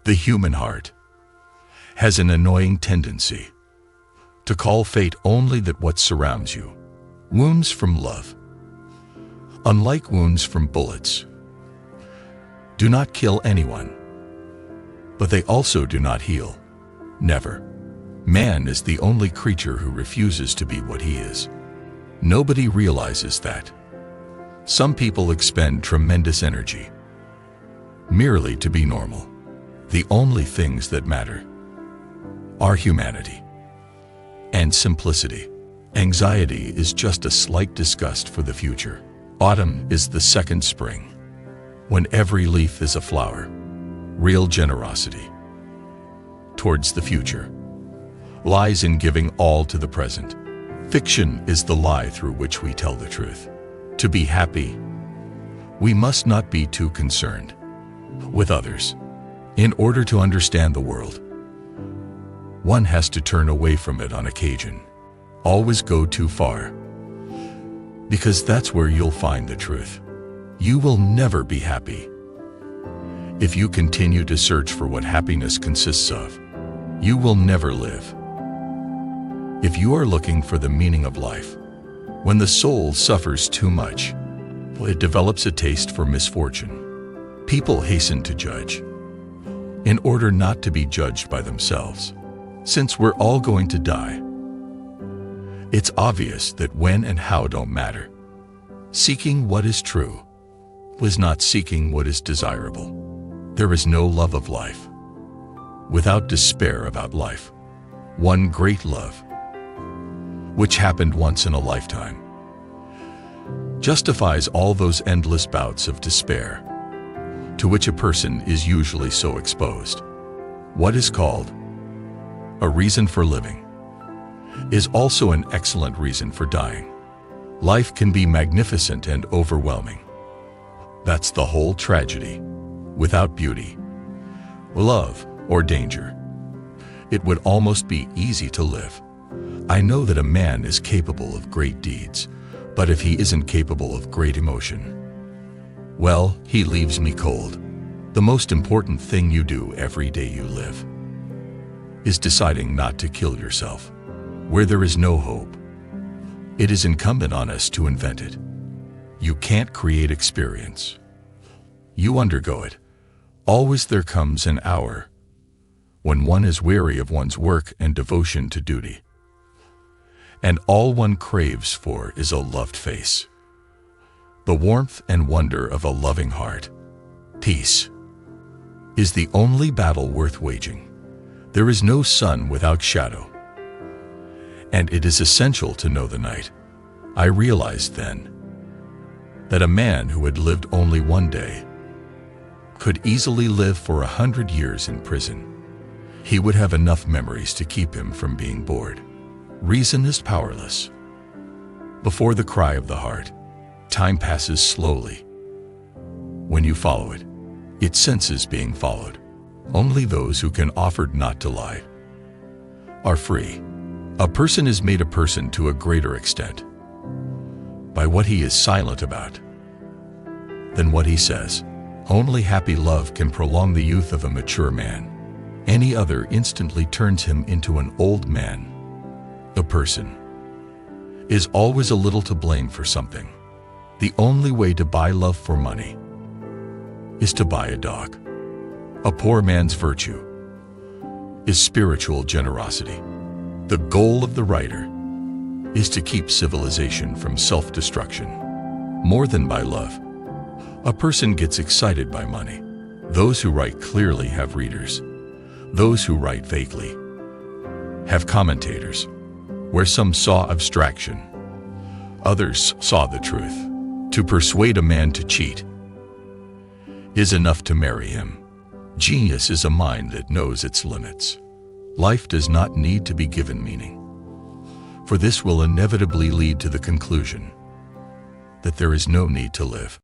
The human heart has an annoying tendency to call fate only that what surrounds you. Wounds from love, unlike wounds from bullets, do not kill anyone, but they also do not heal. Never. Man is the only creature who refuses to be what he is. Nobody realizes that. Some people expend tremendous energy merely to be normal. The only things that matter are humanity and simplicity. Anxiety is just a slight disgust for the future. Autumn is the second spring, when every leaf is a flower. Real generosity towards the future lies in giving all to the present. Fiction is the lie through which we tell the truth. To be happy, we must not be too concerned with others. In order to understand the world, one has to turn away from it on occasion. Always go too far, because that's where you'll find the truth. You will never be happy if you continue to search for what happiness consists of. You will never live. If you are looking for the meaning of life, when the soul suffers too much, it develops a taste for misfortune. People hasten to judge in order not to be judged by themselves. Since we're all going to die, it's obvious that when and how don't matter. Seeking what is true was not seeking what is desirable. There is no love of life without despair about life. One great love, which happened once in a lifetime, justifies all those endless bouts of despair to which a person is usually so exposed. What is called a reason for living is also an excellent reason for dying. Life can be magnificent and overwhelming. That's the whole tragedy. Without beauty, love, or danger, it would almost be easy to live. I know that a man is capable of great deeds, but if he isn't capable of great emotion, well, he leaves me cold. The most important thing you do every day you live is deciding not to kill yourself. Where there is no hope, it is incumbent on us to invent it. You can't create experience. You undergo it. Always there comes an hour when one is weary of one's work and devotion to duty, and all one craves for is a loved face, the warmth and wonder of a loving heart. Peace is the only battle worth waging. There is no sun without shadow, and it is essential to know the night. I realized then that a man who had lived only one day could easily live for 100 years in prison. He would have enough memories to keep him from being bored. Reason is powerless before the cry of the heart. Time passes slowly when you follow it. It senses being followed. Only those who can afford not to lie are free. A person is made a person to a greater extent by what he is silent about than what he says. Only happy love can prolong the youth of a mature man. Any other instantly turns him into an old man. A person is always a little to blame for something. The only way to buy love for money is to buy a dog. A poor man's virtue is spiritual generosity. The goal of the writer is to keep civilization from self-destruction. More than by love, a person gets excited by money. Those who write clearly have readers. Those who write vaguely have commentators. Where some saw abstraction, others saw the truth. To persuade a man to cheat is enough to marry him. Genius is a mind that knows its limits. Life does not need to be given meaning, for this will inevitably lead to the conclusion that there is no need to live.